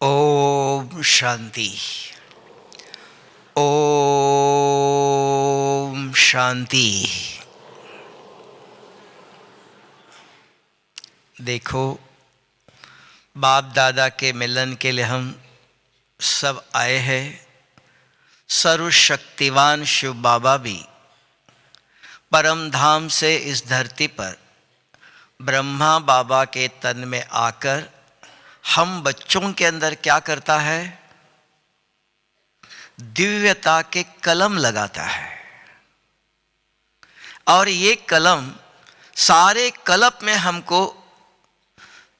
ओम शांति। ओम शांति। देखो, बाप दादा के मिलन के लिए हम सब आए हैं। सर्वशक्तिवान शिव बाबा भी परम धाम से इस धरती पर ब्रह्मा बाबा के तन में आकर हम बच्चों के अंदर क्या करता है? दिव्यता के कलम लगाता है। और ये कलम सारे कल्प में हमको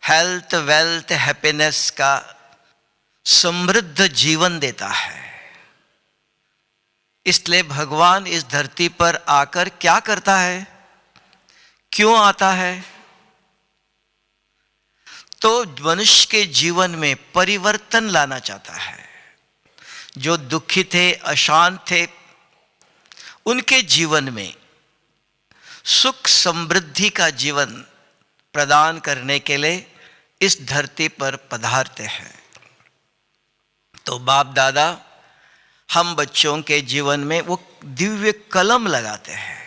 हेल्थ, वेल्थ, हैप्पीनेस का समृद्ध जीवन देता है। इसलिए भगवान इस धरती पर आकर क्या करता है? क्यों आता है? तो मनुष्य के जीवन में परिवर्तन लाना चाहता है। जो दुखी थे, अशांत थे, उनके जीवन में सुख समृद्धि का जीवन प्रदान करने के लिए इस धरती पर पधारते हैं। तो बाप दादा हम बच्चों के जीवन में वो दिव्य कलम लगाते हैं।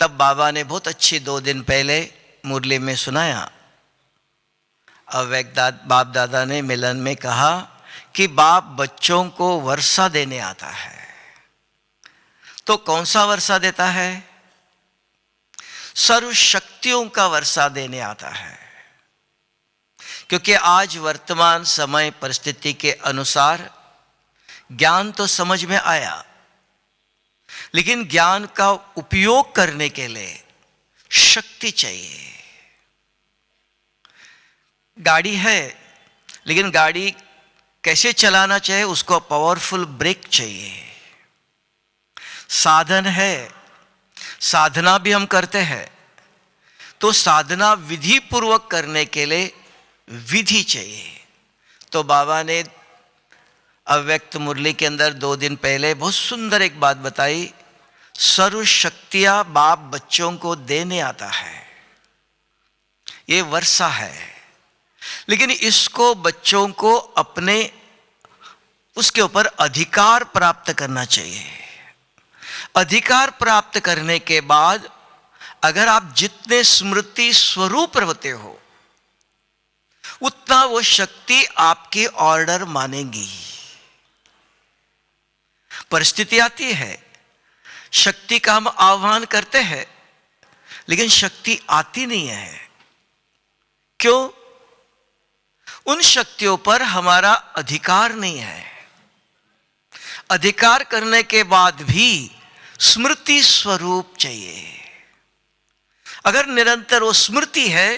तब बाबा ने बहुत अच्छी 2 दिन पहले मुरली में सुनाया। अव्यक्त बाप दादा ने मिलन में कहा कि बाप बच्चों को वर्षा देने आता है। तो कौन सा वर्षा देता है? सर्व शक्तियों का वर्षा देने आता है। क्योंकि आज वर्तमान समय परिस्थिति के अनुसार ज्ञान तो समझ में आया, लेकिन ज्ञान का उपयोग करने के लिए शक्ति चाहिए। गाड़ी है, लेकिन गाड़ी कैसे चलाना चाहिए, उसको पावरफुल ब्रेक चाहिए। साधन है, साधना भी हम करते हैं, तो साधना विधि पूर्वक करने के लिए विधि चाहिए। तो बाबा ने अव्यक्त मुरली के अंदर 2 दिन पहले बहुत सुंदर एक बात बताई। सर्व शक्तियां बाप बच्चों को देने आता है। ये वर्षा है, लेकिन इसको बच्चों को अपने उसके ऊपर अधिकार प्राप्त करना चाहिए। अधिकार प्राप्त करने के बाद अगर आप जितने स्मृति स्वरूप रहते हो, उतना वो शक्ति आपकी ऑर्डर मानेगी। परिस्थिति आती है, शक्ति का हम आह्वान करते हैं, लेकिन शक्ति आती नहीं है। क्यों? उन शक्तियों पर हमारा अधिकार नहीं है। अधिकार करने के बाद भी स्मृति स्वरूप चाहिए। अगर निरंतर वो स्मृति है,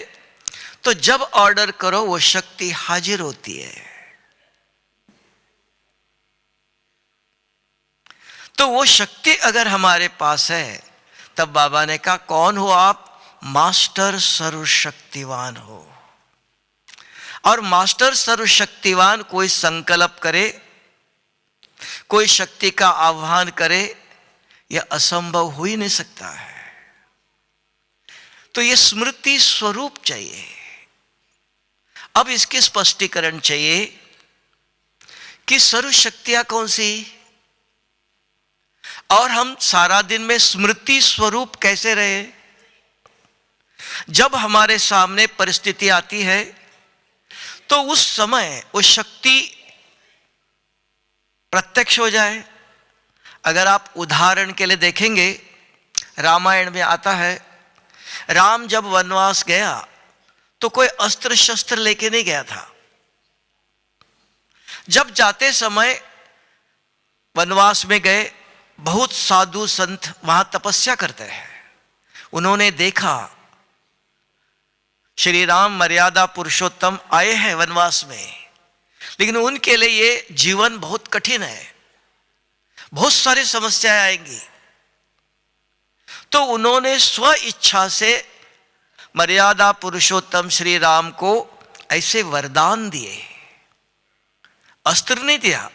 तो जब ऑर्डर करो वो शक्ति हाजिर होती है। तो वो शक्ति अगर हमारे पास है, तब बाबा ने कहा कौन हो आप? मास्टर सर्वशक्तिवान हो। और मास्टर सर्वशक्तिवान कोई संकल्प करे, कोई शक्ति का आह्वान करे, यह असंभव हो ही नहीं सकता है। तो यह स्मृति स्वरूप चाहिए। अब इसके स्पष्टीकरण चाहिए कि सर्वशक्तियां कौन सी, और हम सारा दिन में स्मृति स्वरूप कैसे रहे। जब हमारे सामने परिस्थिति आती है, तो उस समय वो शक्ति प्रत्यक्ष हो जाए। अगर आप उदाहरण के लिए देखेंगे, रामायण में आता है, राम जब वनवास गया तो कोई अस्त्र शस्त्र लेके नहीं गया था। जब जाते समय वनवास में गए, बहुत साधु संत वहां तपस्या करते हैं। उन्होंने देखा श्री राम मर्यादा पुरुषोत्तम आए हैं वनवास में, लेकिन उनके लिए ये जीवन बहुत कठिन है, बहुत सारी समस्याएं आएंगी। तो उन्होंने स्व इच्छा से मर्यादा पुरुषोत्तम श्री राम को ऐसे वरदान दिए, अस्त्र नहीं दिया।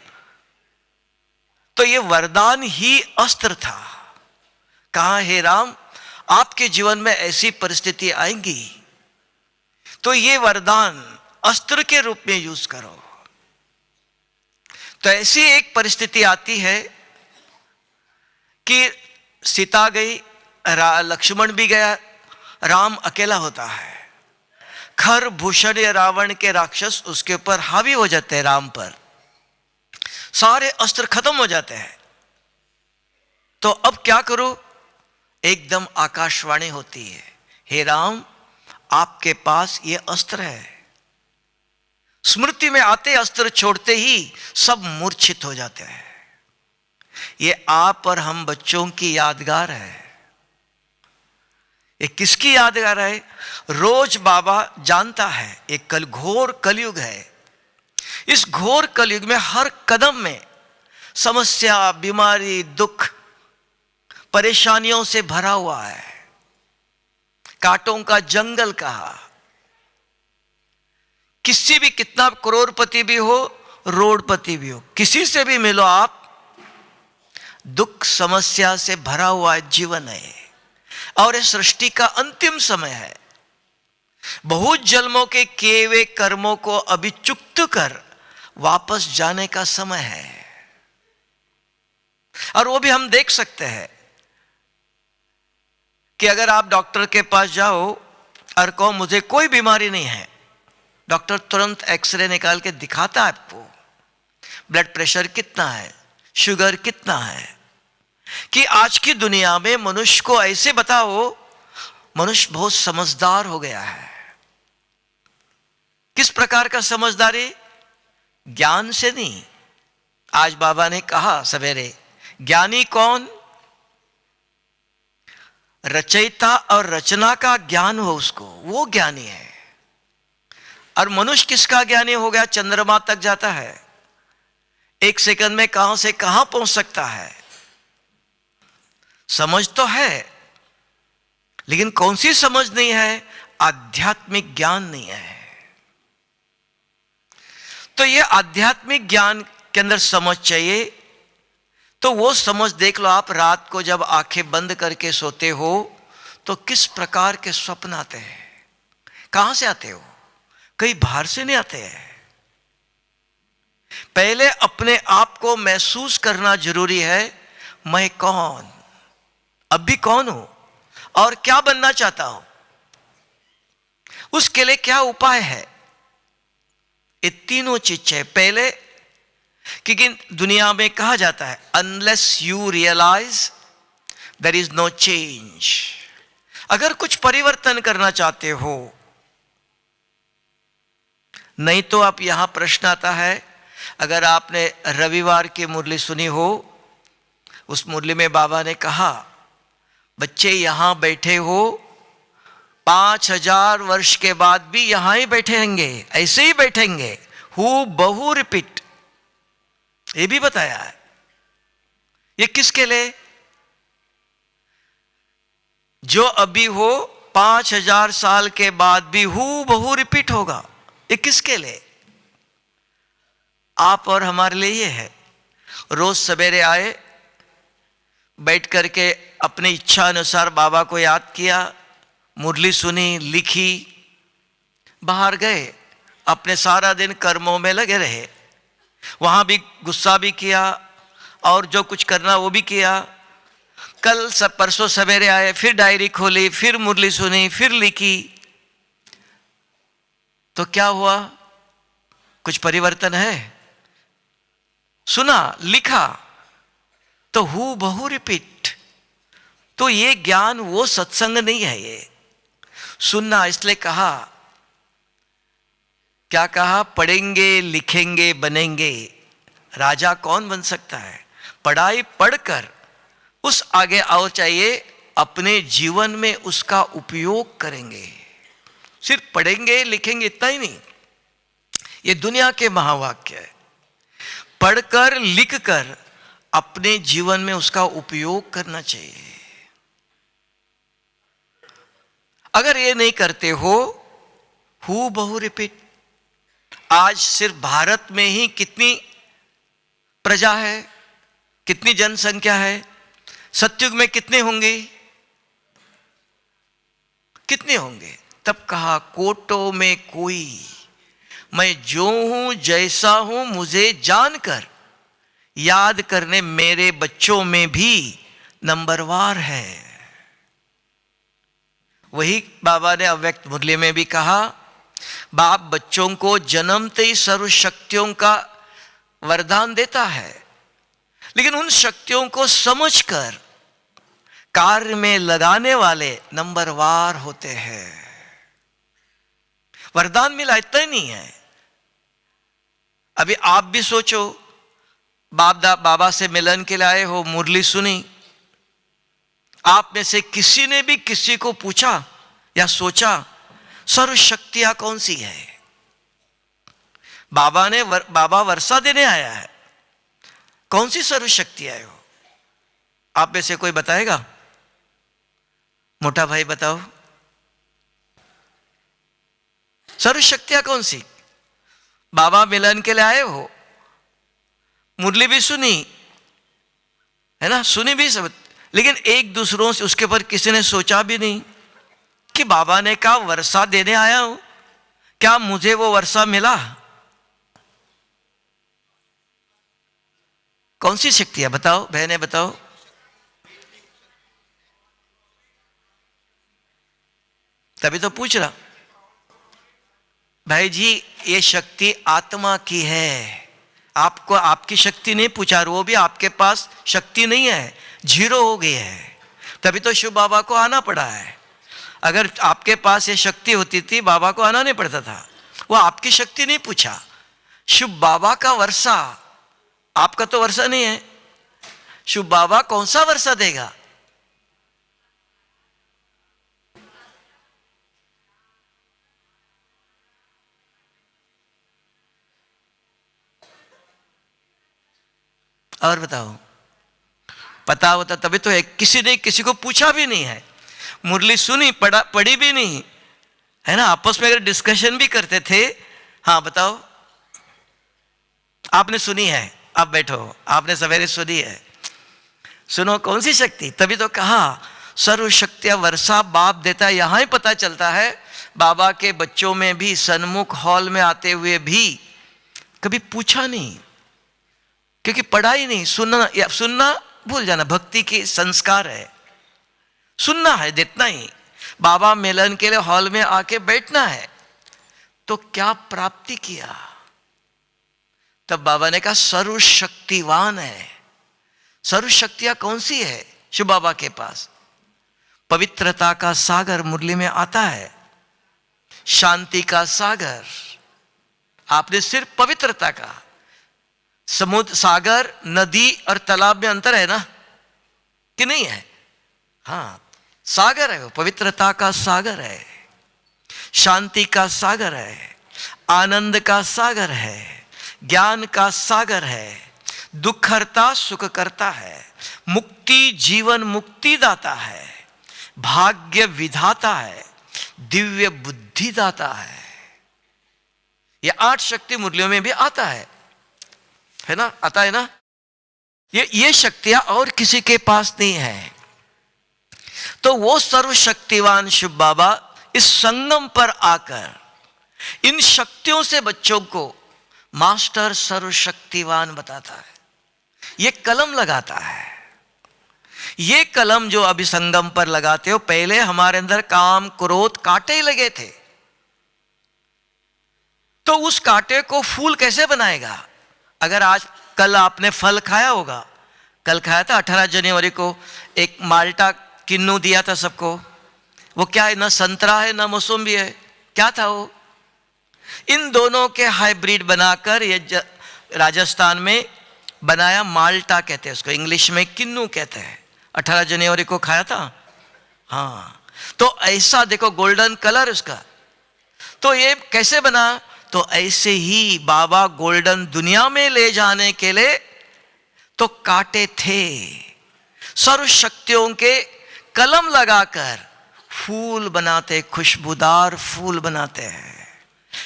तो ये वरदान ही अस्त्र था। कहा, हे राम, आपके जीवन में ऐसी परिस्थिति आएंगी, तो ये वरदान अस्त्र के रूप में यूज करो। तो ऐसी एक परिस्थिति आती है कि सीता गई, लक्ष्मण भी गया, राम अकेला होता है। खर भूषण या रावण के राक्षस उसके ऊपर हावी हो जाते हैं, राम पर सारे अस्त्र खत्म हो जाते हैं। तो अब क्या करो? एकदम आकाशवाणी होती है, हे राम आपके पास ये अस्त्र है। स्मृति में आते अस्त्र छोड़ते ही सब मूर्छित हो जाते हैं। ये आप और हम बच्चों की यादगार है। ये किसकी यादगार है? रोज बाबा जानता है ये घोर कलयुग है। इस घोर कलयुग में हर कदम में समस्या, बीमारी, दुख, परेशानियों से भरा हुआ है। कांटों का जंगल कहा। किसी भी, कितना करोड़पति भी हो, रोडपति भी हो, किसी से भी मिलो आप, दुख समस्या से भरा हुआ जीवन है। और ये सृष्टि का अंतिम समय है। बहुत जन्मों के किए हुए कर्मों को अभी चुक्त कर वापस जाने का समय है। और वो भी हम देख सकते हैं कि अगर आप डॉक्टर के पास जाओ और कहो मुझे कोई बीमारी नहीं है, डॉक्टर तुरंत एक्सरे निकाल के दिखाता है आपको ब्लड प्रेशर कितना है, शुगर कितना है। कि आज की दुनिया में मनुष्य को ऐसे बताओ, मनुष्य बहुत समझदार हो गया है। किस प्रकार का समझदारी? ज्ञान से नहीं। आज बाबा ने कहा सवेरे, ज्ञानी कौन? रचयिता और रचना का ज्ञान हो उसको, वो ज्ञानी है। और मनुष्य किसका ज्ञानी हो गया? चंद्रमा तक जाता है, एक सेकंड में कहां से कहां पहुंच सकता है। समझ तो है, लेकिन कौन सी समझ नहीं है? आध्यात्मिक ज्ञान नहीं है। तो ये आध्यात्मिक ज्ञान के अंदर समझ चाहिए। तो वो समझ देख लो आप, रात को जब आंखें बंद करके सोते हो तो किस प्रकार के स्वप्न आते हैं। कहां से आते हो? कहीं बाहर से नहीं आते हैं। पहले अपने आप को महसूस करना जरूरी है। मैं कौन, अभी कौन हूं और क्या बनना चाहता हूं, उसके लिए क्या उपाय है। ये तीनों चीज है। पहले, क्योंकि दुनिया में कहा जाता है unless you realise there is no change. अगर कुछ परिवर्तन करना चाहते हो, नहीं तो आप यहां प्रश्न आता है, अगर आपने रविवार की मुरली सुनी हो, उस मुरली में बाबा ने कहा बच्चे यहां बैठे हो 5000 वर्ष के बाद भी यहां ही बैठेंगे, ऐसे ही बैठेंगे, हु बहु रिपीट। ये भी बताया है। ये किसके लिए? जो अभी हो 5000 साल के बाद भी हु बहु रिपीट होगा। ये किसके लिए? आप और हमारे लिए ये है। रोज सवेरे आए, बैठ करके अपनी इच्छा अनुसार बाबा को याद किया, मुरली सुनी, लिखी, बाहर गए, अपने सारा दिन कर्मों में लगे रहे, वहां भी गुस्सा भी किया और जो कुछ करना वो भी किया। कल सब परसों सवेरे आए, फिर डायरी खोली, फिर मुरली सुनी, फिर लिखी, तो क्या हुआ? कुछ परिवर्तन है? सुना, लिखा, तो हु बहु रिपीट। तो ये ज्ञान, वो सत्संग नहीं है। ये सुनना, इसलिए कहा, क्या कहा? पढ़ेंगे, लिखेंगे, बनेंगे। राजा कौन बन सकता है? पढ़ाई पढ़कर उस आगे और चाहिए, अपने जीवन में उसका उपयोग करेंगे। सिर्फ पढ़ेंगे लिखेंगे इतना ही नहीं। ये दुनिया के महावाक्य है। पढ़कर लिखकर अपने जीवन में उसका उपयोग करना चाहिए। अगर ये नहीं करते हो, हु बहु रिपीट। आज सिर्फ भारत में ही कितनी प्रजा है, कितनी जनसंख्या है? सतयुग में कितने होंगे? कितने होंगे? तब कहा कोटों में कोई, मैं जो हूं जैसा हूं मुझे जानकर याद करने मेरे बच्चों में भी नंबरवार है। वही बाबा ने अव्यक्त मुरली में भी कहा, बाप बच्चों को जन्मते ही सर्व शक्तियों का वरदान देता है, लेकिन उन शक्तियों को समझकर कार्य में लगाने वाले नंबरवार होते हैं। वरदान मिला इतना ही नहीं है। अभी आप भी सोचो, बाबा से मिलन के लिए आए हो, मुरली सुनी, आप में से किसी ने भी किसी को पूछा या सोचा सर्व शक्तियां कौन सी है? बाबा वर्षा देने आया है, कौन सी सर्व शक्तियां है वो? आप में से कोई बताएगा? मोटा भाई बताओ, सर्व शक्तियां कौन सी? बाबा मिलन के लिए आए हो, मुरली भी सुनी है ना, सुनी भी सब, लेकिन एक दूसरों से उसके ऊपर किसी ने सोचा भी नहीं कि बाबा ने कहा वर्षा देने आया हूं, क्या मुझे वो वर्षा मिला? कौन सी शक्ति है बताओ, बहने बताओ। तभी तो पूछ रहा भाई जी, ये शक्ति आत्मा की है। आपको आपकी शक्ति नहीं पूछा, वो भी आपके पास शक्ति नहीं है, जीरो हो गई है। तभी तो शिव बाबा को आना पड़ा है। अगर आपके पास ये शक्ति होती थी, बाबा को आना नहीं पड़ता था। वो आपकी शक्ति नहीं पूछा, शिव बाबा का वर्षा, आपका तो वर्षा नहीं है, शिव बाबा कौन सा वर्षा देगा? और बताओ, पता होता तभी तो है। किसी ने किसी को पूछा भी नहीं है, मुरली सुनी, पढ़ी भी नहीं है ना, आपस में अगर डिस्कशन भी करते थे, हाँ बताओ, आपने सुनी है, आप बैठो, आपने सवेरे सुनी है, सुनो कौन सी शक्ति? तभी तो कहा सर्व शक्तियां वर्षा बाप देता है। यहां ही पता चलता है बाबा के बच्चों में भी सन्मुख हॉल में आते हुए भी कभी पूछा नहीं, क्योंकि पढ़ा ही नहीं। सुनना भूल जाना, भक्ति की संस्कार है, सुनना है, देखना ही। बाबा मिलन के लिए हॉल में आके बैठना है, तो क्या प्राप्ति किया? तब बाबा ने कहा सर्वशक्तिवान है। सर्वशक्तियां कौन सी है शिव बाबा के पास? पवित्रता का सागर मुरली में आता है, शांति का सागर। आपने सिर्फ पवित्रता का, समुद्र, सागर, नदी और तालाब में अंतर है ना कि नहीं है? हाँ, सागर है वो, पवित्रता का सागर है, शांति का सागर है, आनंद का सागर है, ज्ञान का सागर है, दुख हरता सुख करता है, मुक्ति जीवन मुक्ति दाता है, भाग्य विधाता है, दिव्य बुद्धि दाता है। ये 8 शक्ति मुरलियों में भी आता है ना, आता है ना। ये शक्तियां और किसी के पास नहीं है। तो वो सर्वशक्तिवान शिव बाबा इस संगम पर आकर इन शक्तियों से बच्चों को मास्टर सर्वशक्तिवान बताता है। ये कलम लगाता है। ये कलम जो अभी संगम पर लगाते हो, पहले हमारे अंदर काम क्रोध कांटे ही लगे थे, तो उस कांटे को फूल कैसे बनाएगा? अगर आज कल आपने फल खाया होगा, कल खाया था 18 जनवरी को, एक माल्टा किन्नू दिया था सबको। वो क्या है, ना संतरा है ना मौसम्बी है, क्या था वो? इन दोनों के हाइब्रिड बनाकर ये राजस्थान में बनाया, माल्टा कहते हैं उसको, इंग्लिश में किन्नू कहते हैं। 18 जनवरी को खाया था। हाँ, तो ऐसा देखो गोल्डन कलर उसका। तो ये कैसे बना? तो ऐसे ही बाबा गोल्डन दुनिया में ले जाने के लिए तो काटे थे, सर्व शक्तियों के कलम लगाकर फूल बनाते, खुशबूदार फूल बनाते हैं।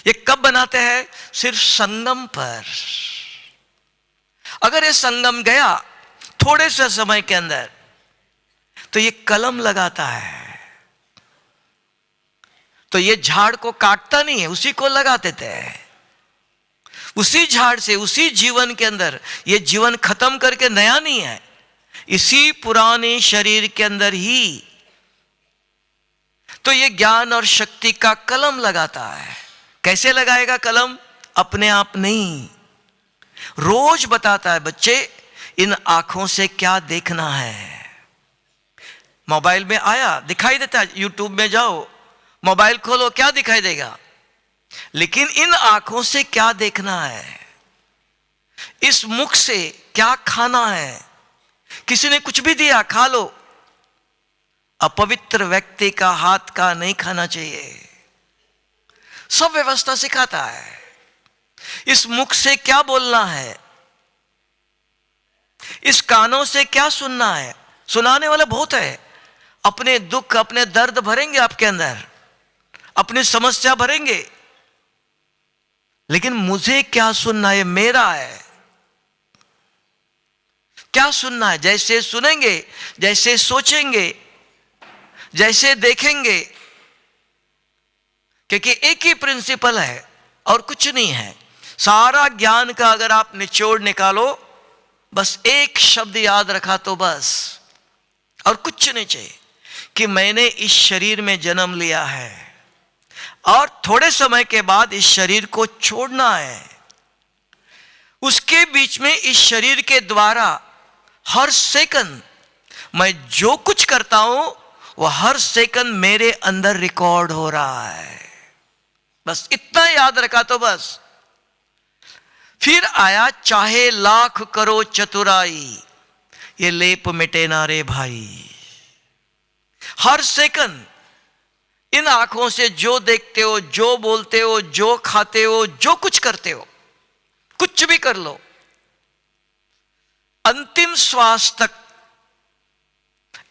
ये कब बनाते हैं? सिर्फ संगम पर। अगर ये संगम गया थोड़े से समय के अंदर, तो ये कलम लगाता है। तो ये झाड़ को काटता नहीं है, उसी को लगा देते हैं। उसी झाड़ से, उसी जीवन के अंदर, ये जीवन खत्म करके नया नहीं है, इसी पुराने शरीर के अंदर ही तो ये ज्ञान और शक्ति का कलम लगाता है। कैसे लगाएगा कलम? अपने आप नहीं, रोज बताता है, बच्चे इन आंखों से क्या देखना है। मोबाइल में आया, दिखाई देता है, यूट्यूब में जाओ, मोबाइल खोलो, क्या दिखाई देगा? लेकिन इन आंखों से क्या देखना है, इस मुख से क्या खाना है। किसी ने कुछ भी दिया, खा लो, अपवित्र व्यक्ति का हाथ का नहीं खाना चाहिए। सब व्यवस्था सिखाता है। इस मुख से क्या बोलना है, इस कानों से क्या सुनना है। सुनाने वाले बहुत है, अपने दुख, अपने दर्द भरेंगे आपके अंदर, अपनी समस्या भरेंगे, लेकिन मुझे क्या सुनना है, मेरा है, क्या सुनना है। जैसे सुनेंगे, जैसे सोचेंगे, जैसे देखेंगे, क्योंकि एक ही प्रिंसिपल है और कुछ नहीं है। सारा ज्ञान का अगर आप निचोड़ निकालो, बस एक शब्द याद रखा तो बस, और कुछ नहीं चाहिए, कि मैंने इस शरीर में जन्म लिया है और थोड़े समय के बाद इस शरीर को छोड़ना है। उसके बीच में इस शरीर के द्वारा हर सेकंड मैं जो कुछ करता हूं, वो हर सेकंड मेरे अंदर रिकॉर्ड हो रहा है। बस इतना याद रखा तो बस। फिर आया, चाहे लाख करो चतुराई, ये लेप मिटे ना रे भाई। हर सेकंड इन आंखों से जो देखते हो, जो बोलते हो, जो खाते हो, जो कुछ करते हो, कुछ भी कर लो, अंतिम श्वास तक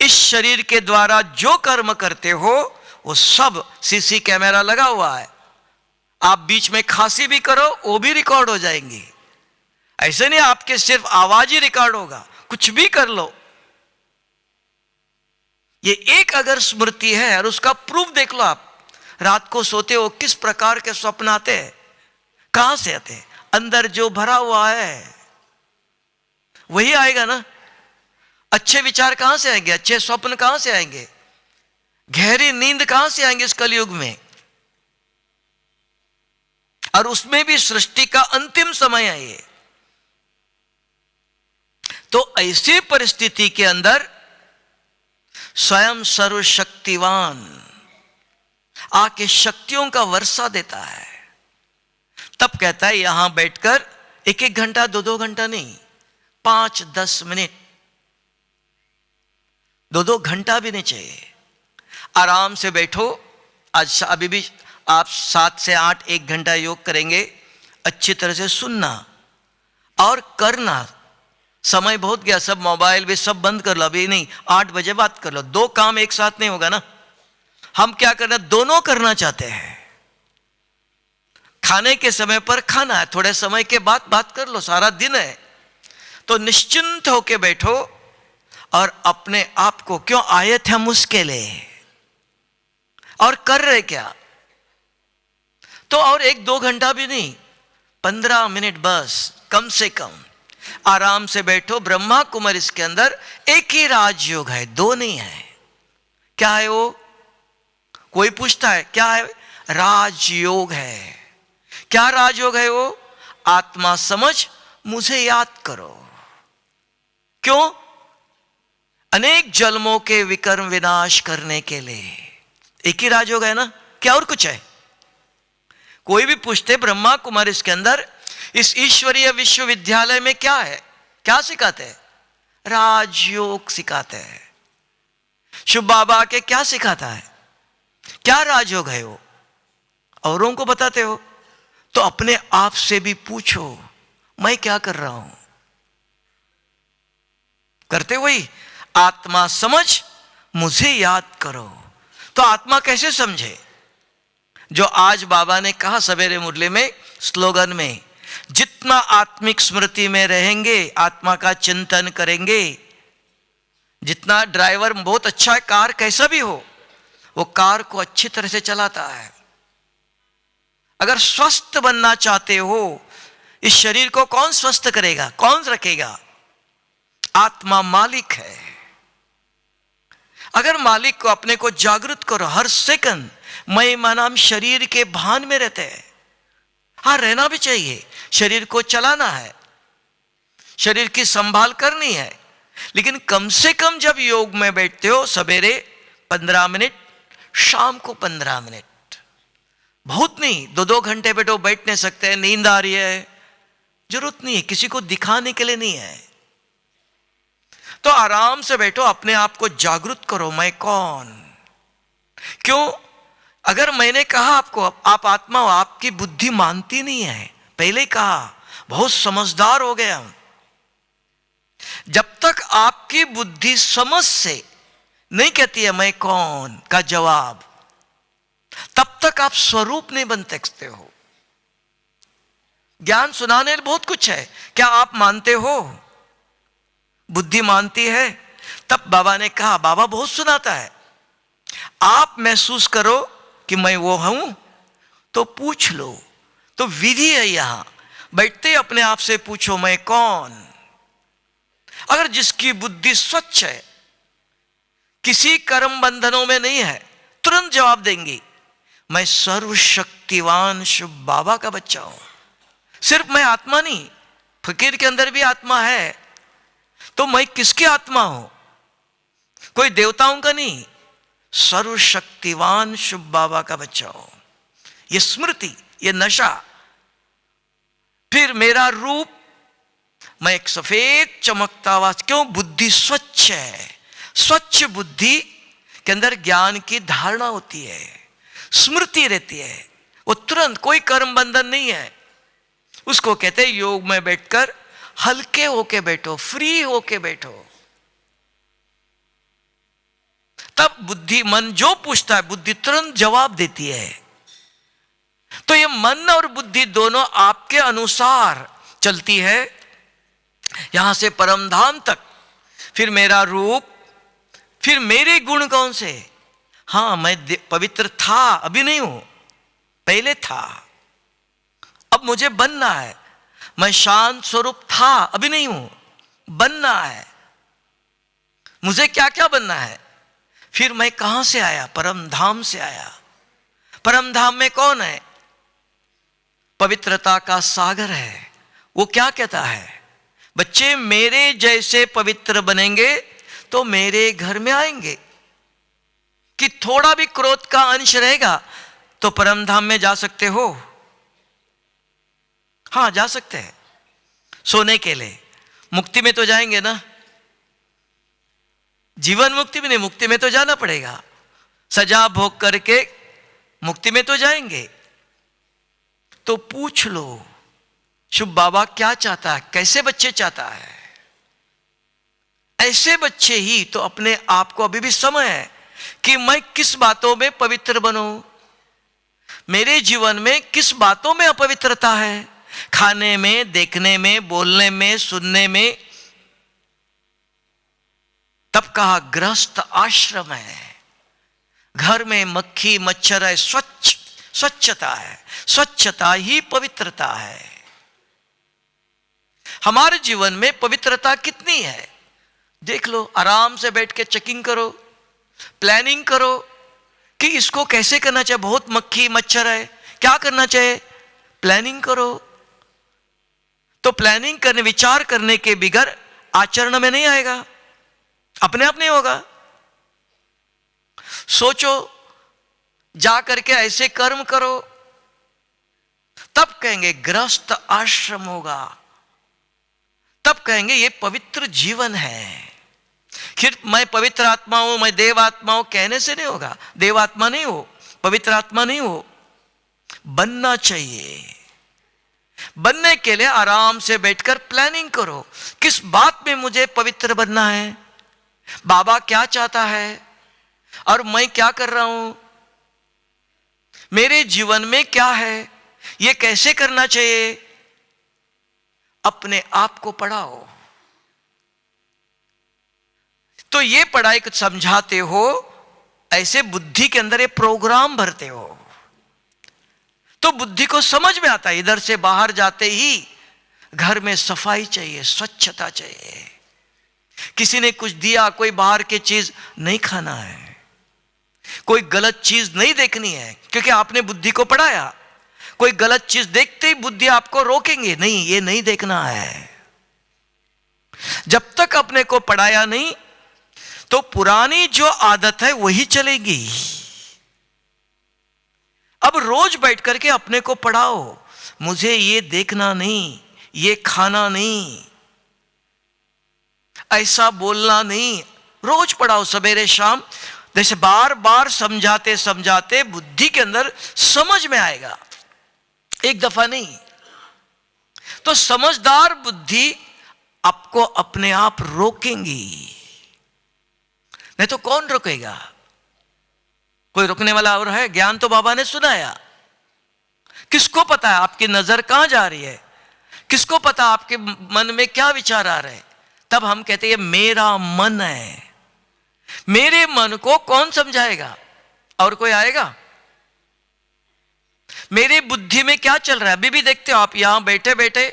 इस शरीर के द्वारा जो कर्म करते हो, वो सब सीसी कैमरा लगा हुआ है। आप बीच में खांसी भी करो, वो भी रिकॉर्ड हो जाएंगी। ऐसे नहीं आपके सिर्फ आवाज ही रिकॉर्ड होगा, कुछ भी कर लो। ये एक अगर स्मृति है, और उसका प्रूफ देख लो आप। रात को सोते हो, किस प्रकार के स्वप्न आते हैं, कहां से आते हैं? अंदर जो भरा हुआ है वही आएगा ना। अच्छे विचार कहां से आएंगे, अच्छे स्वप्न कहां से आएंगे, गहरी नींद कहां से आएंगे इस कलयुग में? और उसमें भी सृष्टि का अंतिम समय है ये। तो ऐसी परिस्थिति के अंदर स्वयं सर्वशक्तिवान आके शक्तियों का वर्षा देता है। तब कहता है, यहां बैठकर 1-1 घंटा, 2-2 घंटा नहीं, 5-10 मिनट, 2-2 घंटा भी नहीं चाहिए, आराम से बैठो। आज अभी भी आप 7 से 8 1 घंटा योग करेंगे। अच्छी तरह से सुनना और करना। समय बहुत गया, सब मोबाइल भी सब बंद कर लो, अभी नहीं, 8 बजे बात कर लो। 2 काम एक साथ नहीं होगा ना। हम क्या करना, दोनों करना चाहते हैं। खाने के समय पर खाना है, थोड़े समय के बाद बात कर लो, सारा दिन है। तो निश्चिंत होके बैठो और अपने आप को, क्यों आए थे हम उसके लिए, और कर रहे क्या? तो और 1-2 घंटा भी नहीं, 15 मिनट बस, कम से कम आराम से बैठो। ब्रह्मा कुमार इसके अंदर एक ही राजयोग है, 2 नहीं है। क्या है वो? कोई पूछता है क्या है? राजयोग है। क्या राजयोग है वो? आत्मा समझ, मुझे याद करो। क्यों? अनेक जन्मों के विकर्म विनाश करने के लिए। एक ही राजयोग है ना, क्या और कुछ है? कोई भी पूछते, ब्रह्मा कुमार इसके अंदर इस ईश्वरीय विश्वविद्यालय में क्या है, क्या सिखाते हैं? राजयोग सिखाते हैं। शुभ बाबा के क्या सिखाता है, क्या राजयोग है वो? औरों को बताते हो तो अपने आप से भी पूछो, मैं क्या कर रहा हूं? करते वही, आत्मा समझ, मुझे याद करो। तो आत्मा कैसे समझे? जो आज बाबा ने कहा सवेरे मुरली में, स्लोगन में, जितना आत्मिक स्मृति में रहेंगे, आत्मा का चिंतन करेंगे, जितना ड्राइवर बहुत अच्छा है, कार कैसा भी हो, वो कार को अच्छी तरह से चलाता है। अगर स्वस्थ बनना चाहते हो, इस शरीर को कौन स्वस्थ करेगा, कौन रखेगा? आत्मा मालिक है। अगर मालिक को अपने को जागृत करो, हर सेकंड मैं मानाम शरीर के भान में रहते हैं। हाँ, रहना भी चाहिए, शरीर को चलाना है, शरीर की संभाल करनी है, लेकिन कम से कम जब योग में बैठते हो, सवेरे 15 मिनट, शाम को 15 मिनट, बहुत नहीं, 2-2 घंटे बैठो, बैठ नहीं सकते, नींद आ रही है, जरूरत नहीं है, किसी को दिखाने के लिए नहीं है। तो आराम से बैठो, अपने आप को जागृत करो, मैं कौन? क्यों? अगर मैंने कहा आपको आप आत्मा हो, आपकी बुद्धि मानती नहीं है। पहले कहा, बहुत समझदार हो गया हूं। जब तक आपकी बुद्धि समझ से नहीं कहती है मैं कौन का जवाब, तब तक आप स्वरूप नहीं बन सकते हो। ज्ञान सुनाने बहुत कुछ है, क्या आप मानते हो? बुद्धि मानती है? तब बाबा ने कहा, बाबा बहुत सुनाता है, आप महसूस करो कि मैं वो हूं, तो पूछ लो। तो विधि है, यहां बैठते अपने आप से पूछो मैं कौन। अगर जिसकी बुद्धि स्वच्छ है, किसी कर्म बंधनों में नहीं है, तुरंत जवाब देंगी, मैं सर्वशक्तिवान शिव बाबा का बच्चा हूं। सिर्फ मैं आत्मा नहीं, फकीर के अंदर भी आत्मा है, तो मैं किसकी आत्मा हूं? कोई देवताओं का नहीं, सर्वशक्तिवान शिव बाबा का बच्चा हूं। ये स्मृति, ये नशा। फिर मेरा रूप, मैं एक सफेद चमकता हुआ, क्यों? बुद्धि स्वच्छ है। स्वच्छ बुद्धि के अंदर ज्ञान की धारणा होती है, स्मृति रहती है, वो तुरंत, कोई कर्म बंधन नहीं है। उसको कहते हैं योग में बैठकर हल्के होके बैठो, फ्री होके बैठो। तब बुद्धि, मन जो पूछता है बुद्धि तुरंत जवाब देती है। तो ये मन और बुद्धि दोनों आपके अनुसार चलती है, यहां से परम धाम तक। फिर मेरा रूप, फिर मेरे गुण कौन से? हां, मैं पवित्र था, अभी नहीं हूं, पहले था, अब मुझे बनना है। मैं शांत स्वरूप था, अभी नहीं हूं, बनना है। मुझे क्या क्या बनना है? फिर मैं कहां से आया? परम धाम से आया। परम धाम में कौन है? पवित्रता का सागर है। वो क्या कहता है? बच्चे मेरे जैसे पवित्र बनेंगे तो मेरे घर में आएंगे। कि थोड़ा भी क्रोध का अंश रहेगा तो परम धाम में जा सकते हो। हां, जा सकते हैं, सोने के लिए। मुक्ति में तो जाएंगे ना, जीवन मुक्ति में नहीं, मुक्ति में तो जाना पड़ेगा। सजा भोग करके मुक्ति में तो जाएंगे। तो पूछ लो शुभ बाबा क्या चाहता है, कैसे बच्चे चाहता है। ऐसे बच्चे ही तो अपने आप को, अभी भी समय है कि मैं किस बातों में पवित्र बनूं, मेरे जीवन में किस बातों में अपवित्रता है, खाने में, देखने में, बोलने में, सुनने में। तब कहा गृहस्थ आश्रम है, घर में मक्खी मच्छर है, स्वच्छता है, स्वच्छता ही पवित्रता है। हमारे जीवन में पवित्रता कितनी है देख लो। आराम से बैठ के चेकिंग करो, प्लानिंग करो कि इसको कैसे करना चाहिए। बहुत मक्खी मच्छर है, क्या करना चाहिए, प्लानिंग करो। तो प्लानिंग करने, विचार करने के बगैर आचरण में नहीं आएगा, अपने आप नहीं होगा। सोचो, जा करके ऐसे कर्म करो, तब कहेंगे गृहस्थ आश्रम होगा, तब कहेंगे ये पवित्र जीवन है। फिर मैं पवित्र आत्मा हूं, मैं देव आत्मा हूं कहने से नहीं होगा। देव आत्मा नहीं हो, पवित्र आत्मा नहीं हो, बनना चाहिए। बनने के लिए आराम से बैठकर प्लानिंग करो, किस बात में मुझे पवित्र बनना है, बाबा क्या चाहता है और मैं क्या कर रहा हूं, मेरे जीवन में क्या है, यह कैसे करना चाहिए। अपने आप को पढ़ाओ। तो ये पढ़ाई कुछ समझाते हो, ऐसे बुद्धि के अंदर ये प्रोग्राम भरते हो, तो बुद्धि को समझ में आता है। इधर से बाहर जाते ही घर में सफाई चाहिए, स्वच्छता चाहिए। किसी ने कुछ दिया, कोई बाहर की चीज नहीं खाना है, कोई गलत चीज नहीं देखनी है, क्योंकि आपने बुद्धि को पढ़ाया। कोई गलत चीज देखते ही बुद्धि आपको रोकेंगे, नहीं ये नहीं देखना है। जब तक अपने को पढ़ाया नहीं तो पुरानी जो आदत है वही चलेगी। अब रोज बैठ करके अपने को पढ़ाओ, मुझे ये देखना नहीं, ये खाना नहीं, ऐसा बोलना नहीं। रोज पढ़ाओ सवेरे शाम, जैसे बार बार समझाते समझाते बुद्धि के अंदर समझ में आएगा, एक दफा नहीं। तो समझदार बुद्धि आपको अपने आप रोकेंगी, नहीं तो कौन रोकेगा? कोई रोकने वाला और है? ज्ञान तो बाबा ने सुनाया। किसको पता है आपकी नजर कहां जा रही है? किसको पता आपके मन में क्या विचार आ रहे हैं? तब हम कहते हैं मेरा मन है। मेरे मन को कौन समझाएगा? और कोई आएगा? मेरी बुद्धि में क्या चल रहा है? अभी भी देखते हो आप, यहां बैठे बैठे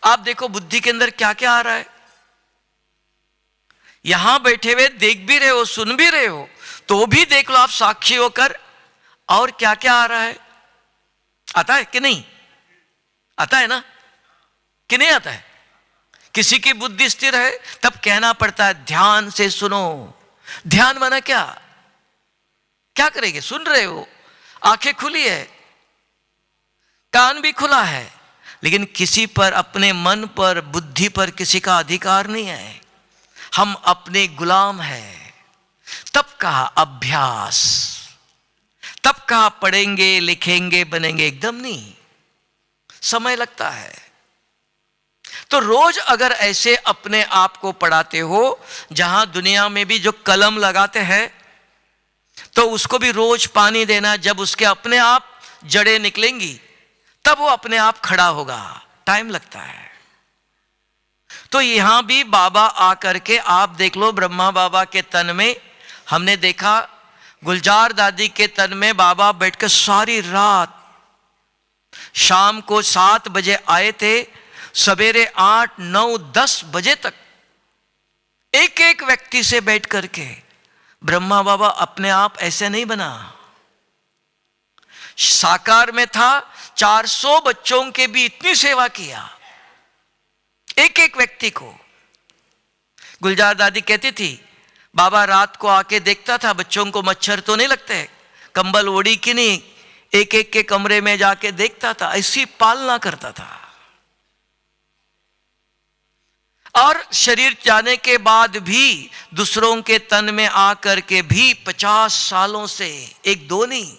आप देखो बुद्धि के अंदर क्या क्या आ रहा है। यहां बैठे हुए देख भी रहे हो, सुन भी रहे हो, तो भी देख लो आप साक्षी होकर, और क्या क्या आ रहा है। आता है कि नहीं? आता है ना कि नहीं आता है? किसी की बुद्धि स्थिर है तब कहना पड़ता है ध्यान से सुनो। ध्यान माना क्या? क्या करेंगे? सुन रहे हो, आंखें खुली है, कान भी खुला है, लेकिन किसी पर, अपने मन पर, बुद्धि पर किसी का अधिकार नहीं है। हम अपने गुलाम हैं। तब कहा अभ्यास, तब कहा पढ़ेंगे लिखेंगे बनेंगे, एकदम नहीं, समय लगता है। तो रोज अगर ऐसे अपने आप को पढ़ाते हो, जहां दुनिया में भी जो कलम लगाते हैं तो उसको भी रोज पानी देना, जब उसके अपने आप जड़ें निकलेंगी तब वो अपने आप खड़ा होगा, टाइम लगता है। तो यहां भी बाबा आकर के आप देख लो, ब्रह्मा बाबा के तन में हमने देखा, गुलजार दादी के तन में बाबा बैठकर सारी रात, शाम को 7 बजे आए थे, सवेरे 8, 9, 10 बजे तक एक एक व्यक्ति से बैठ करके। ब्रह्मा बाबा अपने आप ऐसे नहीं बना, साकार में था, 400 बच्चों के भी इतनी सेवा किया, एक एक व्यक्ति को। गुलजार दादी कहती थी बाबा रात को आके देखता था बच्चों को मच्छर तो नहीं लगते, कंबल ओढ़ी कि नहीं, एक एक के कमरे में जाके देखता था, ऐसी पालना करता था। और शरीर जाने के बाद भी दूसरों के तन में आकर के भी 50 सालों से, एक दो नहीं,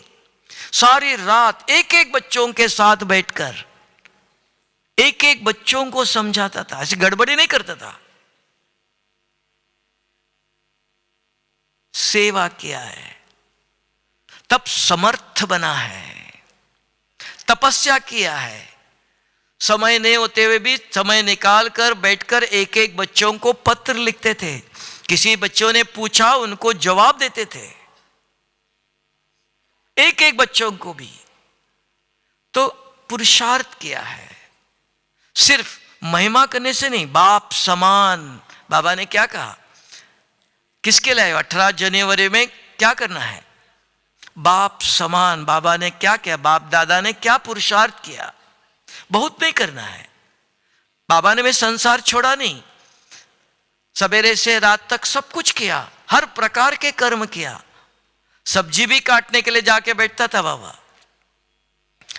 सारी रात एक एक बच्चों के साथ बैठकर एक एक बच्चों को समझाता था, ऐसी गड़बड़ी नहीं करता था। सेवा किया है, तब समर्थ बना है, तपस्या किया है। समय नहीं होते हुए भी समय निकाल कर बैठकर एक एक बच्चों को पत्र लिखते थे। किसी बच्चों ने पूछा उनको जवाब देते थे, एक एक बच्चों को भी। तो पुरुषार्थ किया है, सिर्फ महिमा करने से नहीं, बाप समान। बाबा ने क्या कहा, किसके लिए 18 जनवरी में क्या करना है? बाप समान। बाबा ने क्या किया? बाप दादा ने क्या पुरुषार्थ किया? बहुत नहीं करना है। बाबा ने भी संसार छोड़ा नहीं, सवेरे से रात तक सब कुछ किया, हर प्रकार के कर्म किया। सब्जी भी काटने के लिए जाके बैठता था बाबा।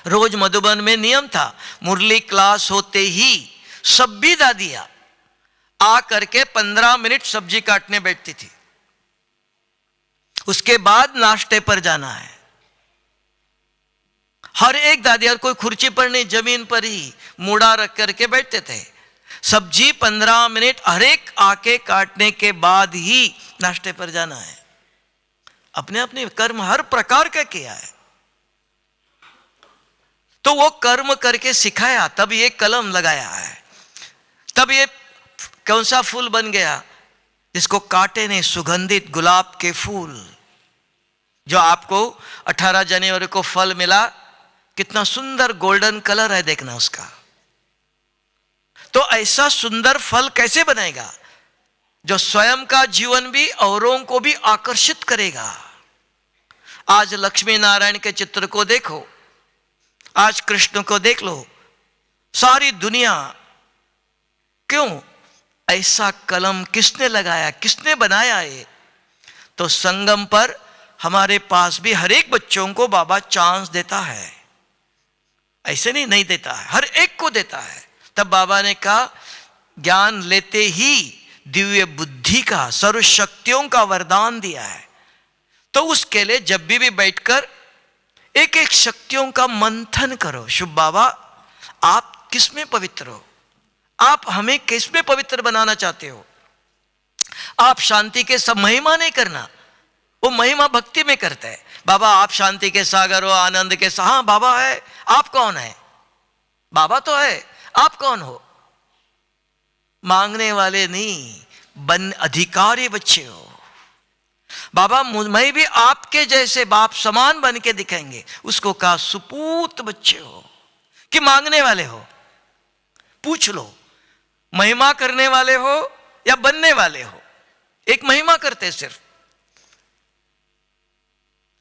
रोज मधुबन में नियम था, मुरली क्लास होते ही सभी दादियां आ करके 15 मिनट सब्जी काटने बैठती थी, उसके बाद नाश्ते पर जाना है। हर एक दादी, और कोई खुर्ची पर नहीं, जमीन पर ही मूड़ा रख करके बैठते थे। सब्जी 15 मिनट हर एक आके काटने के बाद ही नाश्ते पर जाना है। अपने अपने कर्म हर प्रकार का किया है, तो वो कर्म करके सिखाया, तब ये कलम लगाया है, तब ये कौन सा फूल बन गया जिसको काटे नहीं, सुगंधित गुलाब के फूल, जो आपको 18 जनवरी को फल मिला, कितना सुंदर गोल्डन कलर है, देखना उसका। तो ऐसा सुंदर फल कैसे बनेगा जो स्वयं का जीवन भी औरों को भी आकर्षित करेगा। आज लक्ष्मी नारायण के चित्र को देखो, आज कृष्ण को देख लो, सारी दुनिया, क्यों? ऐसा कलम किसने लगाया, किसने बनाया? ये तो संगम पर हमारे पास भी हर एक बच्चों को बाबा चांस देता है, ऐसे नहीं देता है, हर एक को देता है। तब बाबा ने कहा ज्ञान लेते ही दिव्य बुद्धि का, सर्व शक्तियों का वरदान दिया है। तो उसके लिए जब भी बैठकर एक एक शक्तियों का मंथन करो। शुभ बाबा, आप किसमें पवित्र हो? आप हमें किसमें पवित्र बनाना चाहते हो? आप शांति के सब महिमा नहीं करना, वो महिमा भक्ति में करते हैं। बाबा आप शांति के सागर हो, आनंद के हाँ बाबा है। आप कौन है? बाबा तो है, आप कौन हो? मांगने वाले नहीं, अधिकारी बच्चे हो। बाबा मैं भी आपके जैसे बाप समान बन के दिखेंगे। उसको कहा सुपूत बच्चे हो कि मांगने वाले हो? पूछ लो, महिमा करने वाले हो या बनने वाले हो? एक महिमा करते, सिर्फ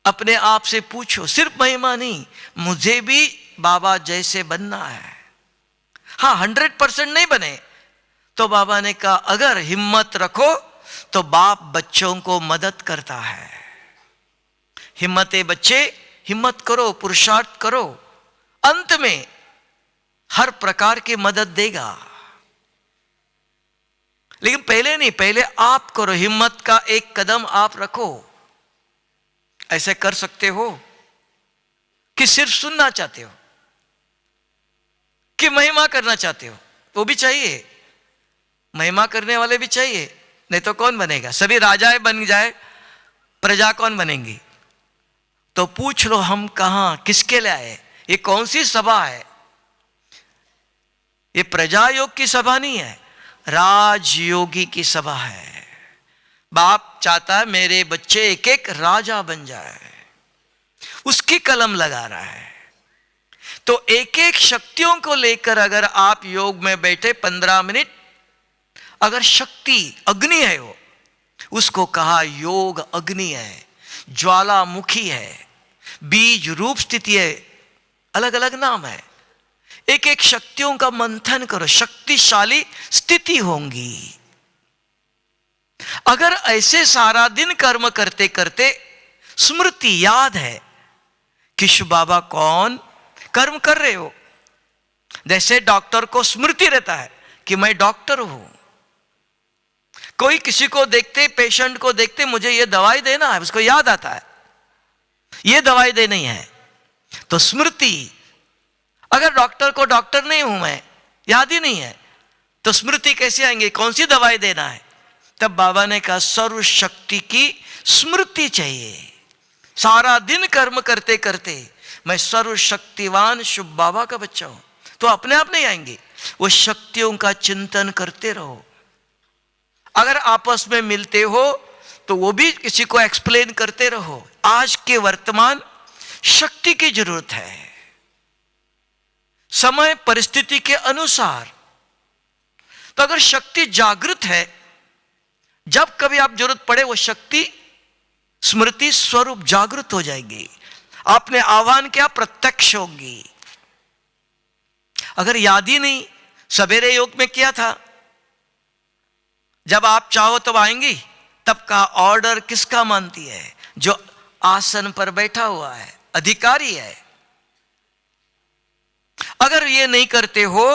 अपने आप से पूछो, सिर्फ महिमा नहीं, मुझे भी बाबा जैसे बनना है। हाँ 100% नहीं बने तो बाबा ने कहा अगर हिम्मत रखो तो बाप बच्चों को मदद करता है। हिम्मते बच्चे, हिम्मत करो, पुरुषार्थ करो, अंत में हर प्रकार की मदद देगा। लेकिन पहले नहीं, पहले आप करो, हिम्मत का एक कदम आप रखो। ऐसे कर सकते हो कि सिर्फ सुनना चाहते हो, कि महिमा करना चाहते हो? वो भी चाहिए, महिमा करने वाले भी चाहिए, नहीं तो कौन बनेगा? सभी राजाएं बन जाए, प्रजा कौन बनेंगी? तो पूछ लो हम कहां, किसके लिए आए? ये कौन सी सभा है? ये प्रजा योग की सभा नहीं है, राजयोगी की सभा है। बाप चाहता है मेरे बच्चे एक एक राजा बन जाए, उसकी कलम लगा रहा है। तो एक एक शक्तियों को लेकर अगर आप योग में बैठे 15 मिनट, अगर शक्ति अग्नि है, वो उसको कहा योग अग्नि है, ज्वालामुखी है, बीज रूप स्थिति है, अलग अलग नाम है। एक एक शक्तियों का मंथन करो, शक्तिशाली स्थिति होंगी। अगर ऐसे सारा दिन कर्म करते करते स्मृति याद है कि शिव बाबा कौन कर्म कर रहे हो, जैसे डॉक्टर को स्मृति रहता है कि मैं डॉक्टर हूं। कोई किसी को देखते, पेशेंट को देखते, मुझे ये दवाई देना है, उसको याद आता है ये दवाई देनी है। तो स्मृति, अगर डॉक्टर को डॉक्टर नहीं हूं मैं, याद ही नहीं है, तो स्मृति कैसे आएंगे, कौन सी दवाई देना है? तब बाबा ने कहा सर्व शक्ति की स्मृति चाहिए। सारा दिन कर्म करते करते मैं सर्वशक्तिवान शुभ बाबा का बच्चा हूं, तो अपने आप नहीं आएंगे, वो शक्तियों का चिंतन करते रहो। अगर आपस में मिलते हो तो वो भी किसी को एक्सप्लेन करते रहो। आज के वर्तमान शक्ति की जरूरत है, समय परिस्थिति के अनुसार। तो अगर शक्ति जागृत है, जब कभी आप जरूरत पड़े वो शक्ति स्मृति स्वरूप जागृत हो जाएगी, आपने आह्वान किया प्रत्यक्ष होगी। अगर याद ही नहीं, सवेरे योग में किया था, जब आप चाहो तब आएंगी, तब का ऑर्डर किसका मानती है? जो आसन पर बैठा हुआ है, अधिकारी है। अगर ये नहीं करते हो,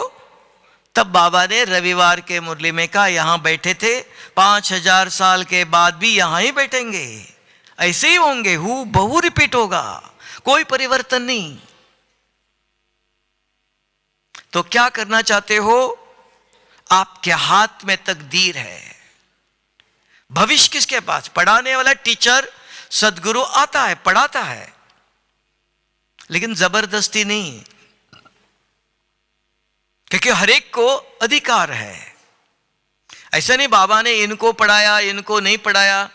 तब बाबा ने रविवार के मुरली में कहा यहां बैठे थे, 5000 साल के बाद भी यहां ही बैठेंगे, ऐसे ही होंगे, हु बहु रिपीट होगा, कोई परिवर्तन नहीं। तो क्या करना चाहते हो? आपके हाथ में तकदीर है। भविष्य किसके पास? पढ़ाने वाला टीचर सदगुरु आता है, पढ़ाता है, लेकिन जबरदस्ती नहीं, क्योंकि हर एक को अधिकार है। ऐसा नहीं बाबा ने इनको पढ़ाया, इनको नहीं पढ़ाया।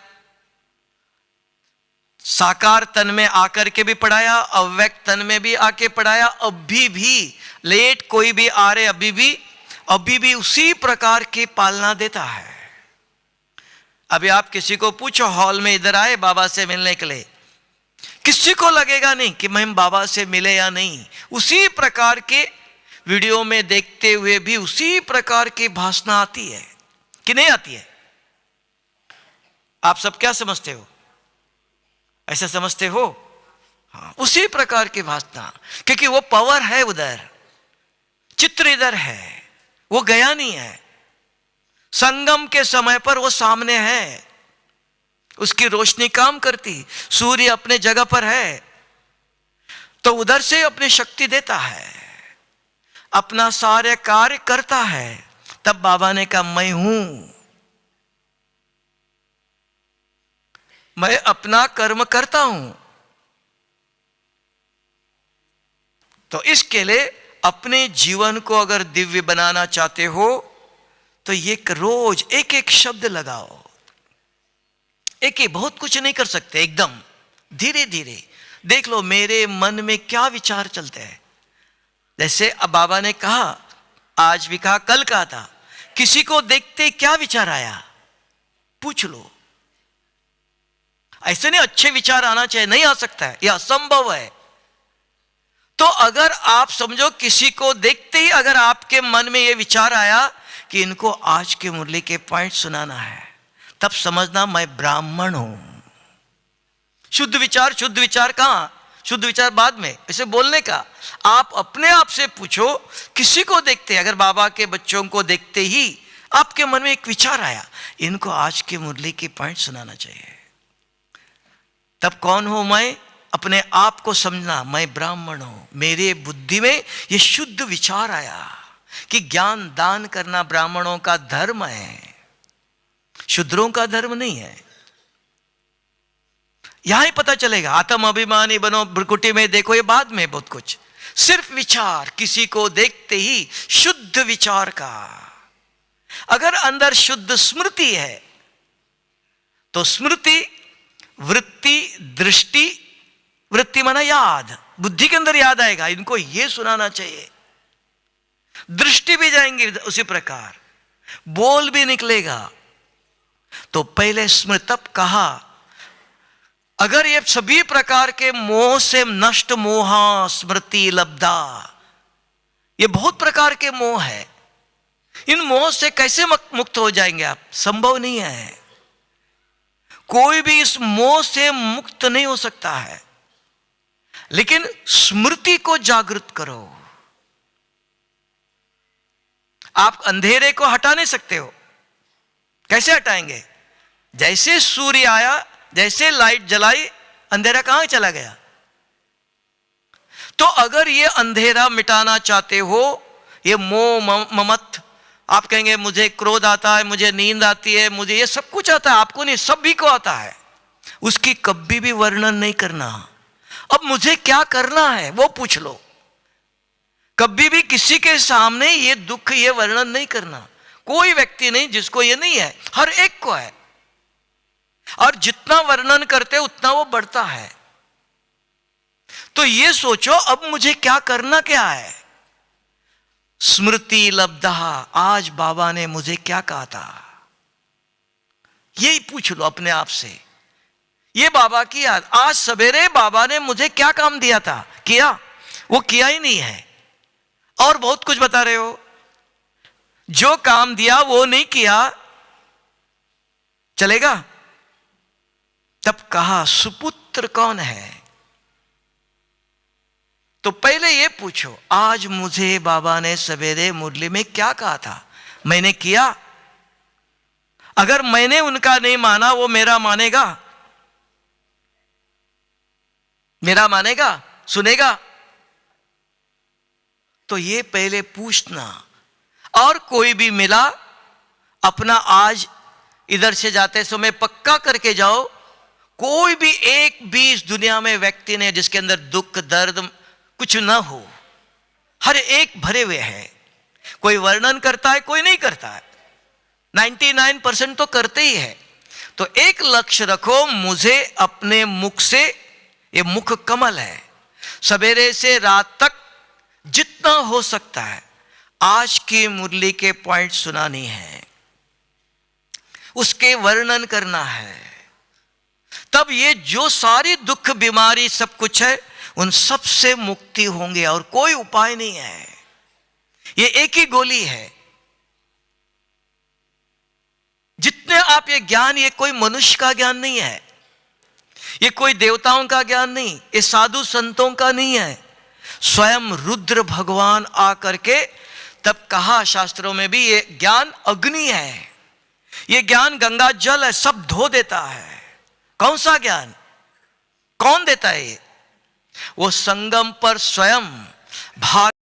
साकार तन में आकर के भी पढ़ाया, अव्यक्त तन में भी आके पढ़ाया, अभी भी लेट कोई भी आ रहे, अभी भी अभी भी उसी प्रकार की पालना देता है। अभी आप किसी को पूछो हॉल में इधर आए बाबा से मिलने के लिए, किसी को लगेगा नहीं कि मैं बाबा से मिले या नहीं। उसी प्रकार के वीडियो में देखते हुए भी उसी प्रकार की भाषा आती है कि नहीं आती है? आप सब क्या समझते हो? ऐसा समझते हो? हाँ, उसी प्रकार की भाषा, क्योंकि वो पावर है उधर, चित्र इधर है, वो गया नहीं है। संगम के समय पर वो सामने है, उसकी रोशनी काम करती, सूर्य अपने जगह पर है तो उधर से अपनी शक्ति देता है, अपना सारे कार्य करता है। तब बाबा ने कहा मैं हूं, मैं अपना कर्म करता हूं। तो इसके लिए अपने जीवन को अगर दिव्य बनाना चाहते हो तो ये रोज एक एक शब्द लगाओ। एक ही बहुत कुछ नहीं कर सकते, एकदम धीरे धीरे देख लो मेरे मन में क्या विचार चलते हैं। जैसे अब बाबा ने कहा, आज भी कहा, कल कहा था, किसी को देखते क्या विचार आया पूछ लो। ऐसे नहीं अच्छे विचार आना चाहिए, नहीं आ सकता है, यह असंभव है। तो अगर आप समझो किसी को देखते ही अगर आपके मन में यह विचार आया कि इनको आज के मुरली के पॉइंट सुनाना है, तब समझना मैं ब्राह्मण हूं। शुद्ध विचार कहां? शुद्ध विचार बाद में, इसे बोलने का। आप अपने आप से पूछो, किसी को देखते, अगर बाबा के बच्चों को देखते ही आपके मन में एक विचार आया, इनको आज के मुरली के पॉइंट सुनाना चाहिए, तब कौन हूं मैं? अपने आप को समझना, मैं ब्राह्मण हूं। मेरे बुद्धि में यह शुद्ध विचार आया कि ज्ञान दान करना ब्राह्मणों का धर्म है, शूद्रों का धर्म नहीं है। यहां ही पता चलेगा। आत्म अभिमानी बनो, भ्रुकुटी में देखो, ये बाद में बहुत कुछ। सिर्फ विचार, किसी को देखते ही शुद्ध विचार का। अगर अंदर शुद्ध स्मृति है तो स्मृति, वृत्ति, दृष्टि, वृत्ति माना याद, बुद्धि के अंदर याद आएगा, इनको ये सुनाना चाहिए। दृष्टि भी जाएंगे उसी प्रकार, बोल भी निकलेगा। तो पहले स्मृति, तब कहा अगर ये सभी प्रकार के मोह से नष्ट, मोहा स्मृति लब्धा, ये बहुत प्रकार के मोह है, इन मोह से कैसे मुक्त हो जाएंगे आप? संभव नहीं है। कोई भी इस मोह से मुक्त नहीं हो सकता है। लेकिन स्मृति को जागृत करो। आप अंधेरे को हटा नहीं सकते हो। कैसे हटाएंगे? जैसे सूर्य आया, जैसे लाइट जलाई, अंधेरा कहां चला गया? तो अगर ये अंधेरा मिटाना चाहते हो, ये मोह ममत, आप कहेंगे मुझे क्रोध आता है, मुझे नींद आती है, मुझे ये सब कुछ आता है, आपको नहीं, सभी को आता है, उसकी कभी भी वर्णन नहीं करना। अब मुझे क्या करना है वो पूछ लो। कभी भी किसी के सामने ये दुख, ये वर्णन नहीं करना। कोई व्यक्ति नहीं जिसको ये नहीं है, हर एक को है। और जितना वर्णन करते उतना वो बढ़ता है। तो ये सोचो अब मुझे क्या करना क्या है? स्मृति लब्धा, आज बाबा ने मुझे क्या कहा था, यही पूछ लो अपने आप से। ये बाबा की याद, आज सवेरे बाबा ने मुझे क्या काम दिया था, किया? वो किया ही नहीं है, और बहुत कुछ बता रहे हो। जो काम दिया वो नहीं किया, चलेगा? तब कहा सुपुत्र कौन है? तो पहले ये पूछो, आज मुझे बाबा ने सवेरे मुरली में क्या कहा था, मैंने किया? अगर मैंने उनका नहीं माना, वो मेरा मानेगा? मेरा मानेगा, सुनेगा? तो ये पहले पूछना। और कोई भी मिला, अपना आज इधर से जाते समय पक्का करके जाओ, कोई भी एक भी इस दुनिया में व्यक्ति ने जिसके अंदर दुख दर्द कुछ ना हो। हर एक भरे हुए है। कोई वर्णन करता है, कोई नहीं करता है, 99% तो करते ही है। तो एक लक्ष्य रखो, मुझे अपने मुख से, ये मुख कमल है, सवेरे से रात तक जितना हो सकता है आज की मुरली के पॉइंट सुनानी है, उसके वर्णन करना है, तब ये जो सारी दुख बीमारी सब कुछ है उन सब से मुक्ति होंगे और कोई उपाय नहीं है। ये एक ही गोली है। जितने आप ये ज्ञान, ये कोई मनुष्य का ज्ञान नहीं है, ये कोई देवताओं का ज्ञान नहीं, ये साधु संतों का नहीं है। स्वयं रुद्र भगवान आकर के तब कहा शास्त्रों में भी, ये ज्ञान अग्नि है, ये ज्ञान गंगा जल है, सब धो देता है। कौन सा ज्ञान, कौन देता है ये? वो संगम पर स्वयं भाग